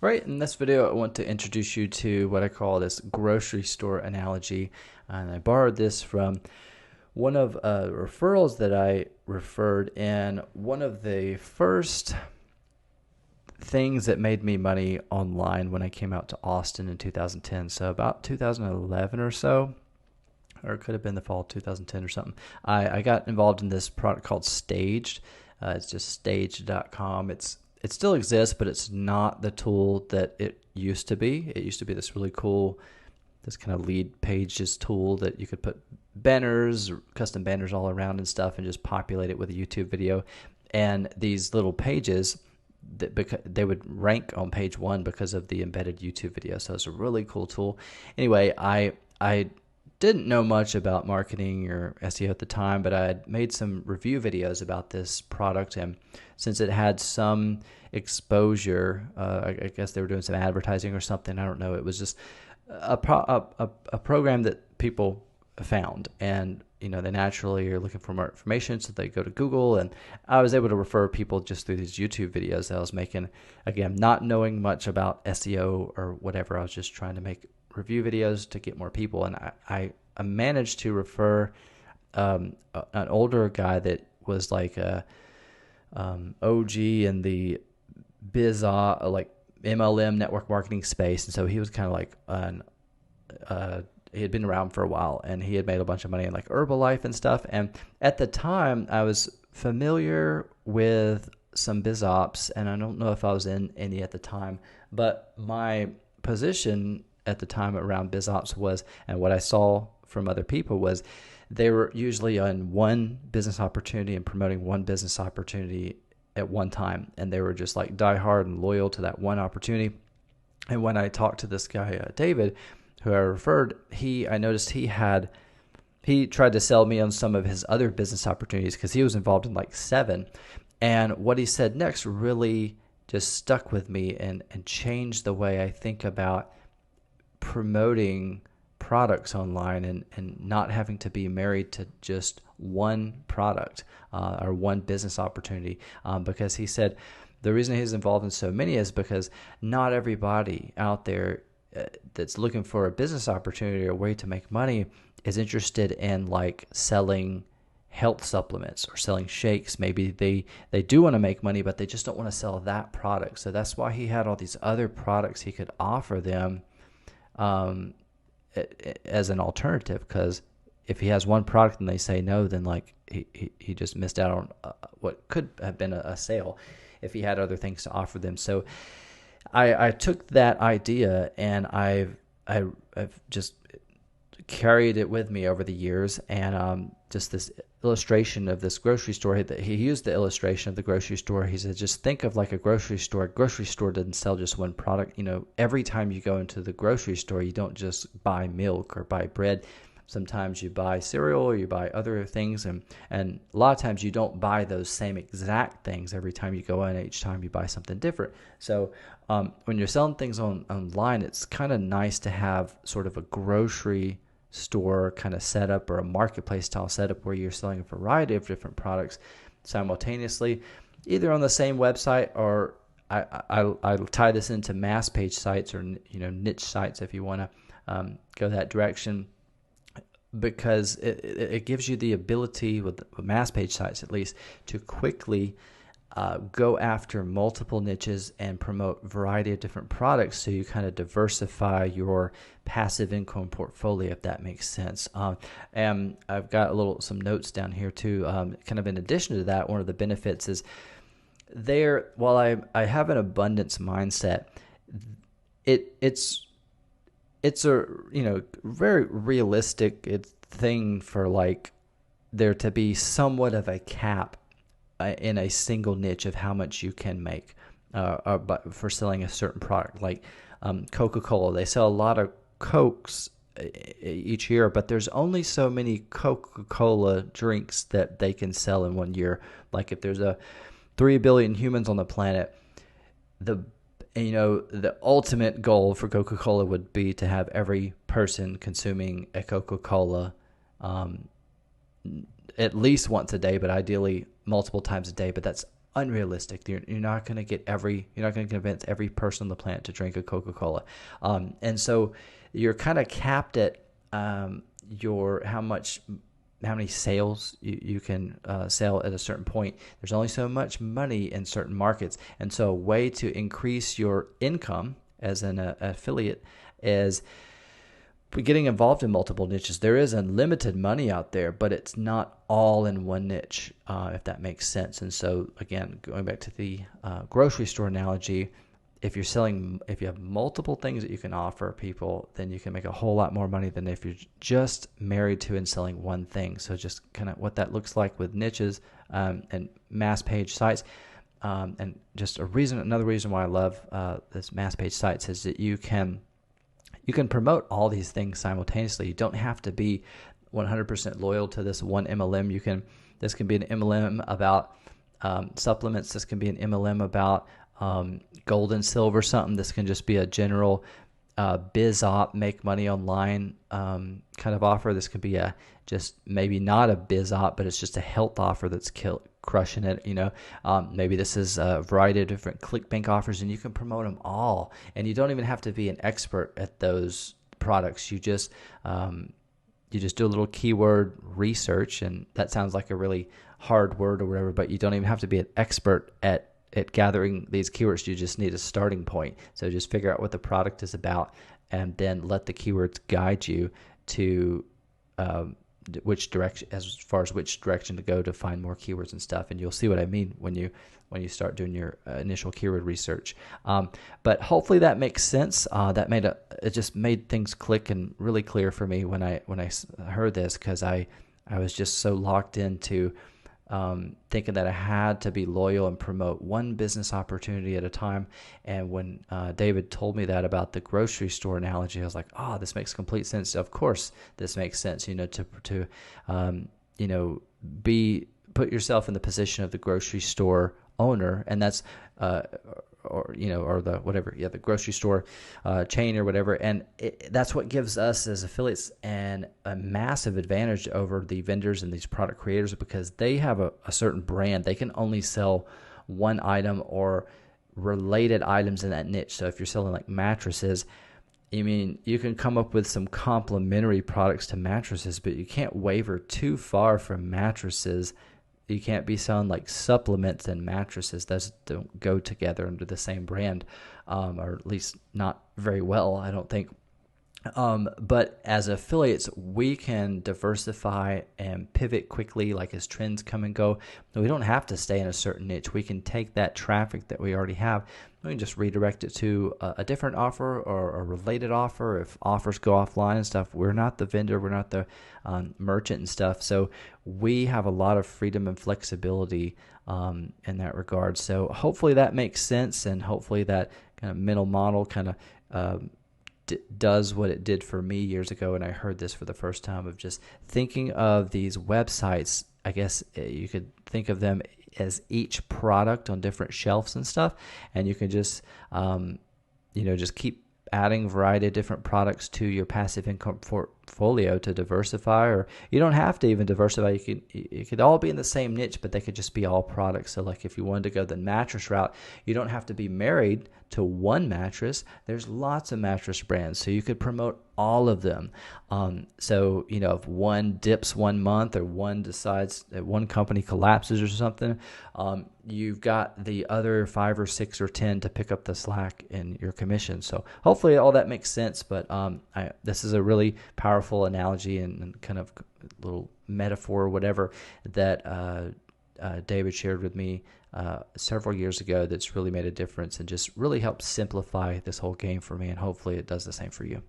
Right, in this video, I want to introduce you to what I call this grocery store analogy. And I borrowed this from one of referrals that I referred in one of the first things that made me money online when I came out to Austin in 2010. So about 2011 or so, or it could have been the fall of 2010 or something. I got involved in this product called Staged. It's just staged.com. It still exists, but it's not the tool that it used to be. It used to be this really cool, this kind of lead pages tool that you could put banners, custom banners all around and stuff, and just populate it with a YouTube video. And these little pages, they would rank on page one because of the embedded YouTube video. So it's a really cool tool. Anyway, I didn't know much about marketing or SEO at the time, but I had made some review videos about this product, and since it had some exposure, I guess they were doing some advertising or something. I don't know. It was just a program that people found, and they naturally are looking for more information, so they go to Google, and I was able to refer people just through these YouTube videos that I was making. Again, not knowing much about SEO or whatever, I was just trying to make review videos to get more people, and I managed to refer an older guy that was like a OG in the like MLM network marketing space, and so he was kind of like he had been around for a while, and he had made a bunch of money in like Herbalife and stuff. And at the time, I was familiar with some biz ops, and I don't know if I was in any at the time, but my position at the time around biz ops was, and what I saw from other people was, they were usually on one business opportunity and promoting one business opportunity at one time, and they were just like die hard and loyal to that one opportunity. And when I talked to this guy David, who I referred, I noticed he tried to sell me on some of his other business opportunities because he was involved in like 7. And what he said next really just stuck with me and changed the way I think about promoting products online and not having to be married to just one product or one business opportunity, because he said the reason he's involved in so many is because not everybody out there that's looking for a business opportunity or a way to make money is interested in like selling health supplements or selling shakes. Maybe they do want to make money, but they just don't want to sell that product. So that's why he had all these other products he could offer them as an alternative, because if he has one product and they say no, then like he just missed out on what could have been a sale if he had other things to offer them. So I took that idea and I've just carried it with me over the years, and just this illustration of this grocery store, he used the illustration of the grocery store. He said, just think of like a grocery store. A grocery store doesn't sell just one product. Every time you go into the grocery store, you don't just buy milk or buy bread. Sometimes you buy cereal or you buy other things, and a lot of times you don't buy those same exact things every time you go in. Each time you buy something different. So when you're selling things online, it's kind of nice to have sort of a grocery store kind of setup or a marketplace style setup where you're selling a variety of different products simultaneously, either on the same website, or I tie this into mass page sites or niche sites if you want to go that direction, because it gives you the ability with mass page sites at least to quickly go after multiple niches and promote a variety of different products, so you kind of diversify your passive income portfolio, if that makes sense. And I've got some notes down here too. Kind of in addition to that, one of the benefits is while I have an abundance mindset, it's a very realistic thing for like there to be somewhat of a cap in a single niche of how much you can make for selling a certain product. Like Coca-Cola, they sell a lot of Cokes each year, but there's only so many Coca-Cola drinks that they can sell in one year. Like if there's 3 billion humans on the planet, the ultimate goal for Coca-Cola would be to have every person consuming a Coca-Cola at least once a day, but ideally multiple times a day. But that's unrealistic. You're not going to you're not going to convince every person on the planet to drink a Coca-Cola. And so you're kind of capped at how many sales you can sell at a certain point. There's only so much money in certain markets. And so a way to increase your income as an affiliate is getting involved in multiple niches. There is unlimited money out there, but it's not all in one niche, if that makes sense. And so again, going back to the grocery store analogy, if you have multiple things that you can offer people, then you can make a whole lot more money than if you're just married to and selling one thing. So just kind of what that looks like with niches and mass page sites. And just another reason why I love this mass page sites is that you can promote all these things simultaneously. You don't have to be 100% loyal to this one MLM. This can be an MLM about supplements. This can be an MLM about gold and silver, something. This can just be a general biz op, make money online kind of offer. This could be just maybe not a biz op, but it's just a health offer that's crushing it. Maybe this is a variety of different ClickBank offers, and you can promote them all. And you don't even have to be an expert at those products. You just do a little keyword research, and that sounds like a really hard word or whatever, but you don't even have to be an expert at gathering these keywords. You just need a starting point. So just figure out what the product is about, and then let the keywords guide you to which direction to go to find more keywords and stuff. And you'll see what I mean when you start doing your initial keyword research. But hopefully that makes sense. It just made things click and really clear for me when I heard this, because I was just so locked into thinking that I had to be loyal and promote one business opportunity at a time. And when David told me that about the grocery store analogy, I was like, oh, this makes complete sense. Of course, this makes sense, to put yourself in the position of the grocery store owner. And that's, the grocery store chain or whatever. And that's what gives us as affiliates a massive advantage over the vendors and these product creators, because they have a certain brand. They can only sell one item or related items in that niche. So if you're selling like mattresses, you can come up with some complementary products to mattresses, but you can't waver too far from mattresses. You can't be selling like supplements and mattresses. Those don't go together under the same brand, or at least not very well, I don't think. But as affiliates, we can diversify and pivot quickly, like as trends come and go. We don't have to stay in a certain niche. We can take that traffic that we already have, we can just redirect it to a different offer or a related offer. If offers go offline and stuff, we're not the vendor, we're not the merchant and stuff. So we have a lot of freedom and flexibility in that regard. So hopefully that makes sense, and hopefully that kind of mental model kind of does what it did for me years ago. And I heard this for the first time, of just thinking of these websites. I guess you could think of them as each product on different shelves and stuff, and you can just just keep adding a variety of different products to your passive income portfolio to diversify. Or you don't have to even diversify. You could all be in the same niche, but they could just be all products. So like if you wanted to go the mattress route, you don't have to be married to one mattress. There's lots of mattress brands, so you could promote all of them. So if one dips 1 month, or one decides that one company collapses or something, you've got the other 5 or 6 or 10 to pick up the slack in your commission. So hopefully all that makes sense. But this is a really powerful analogy and kind of little metaphor or whatever that David shared with me several years ago, that's really made a difference and just really helped simplify this whole game for me. And hopefully it does the same for you.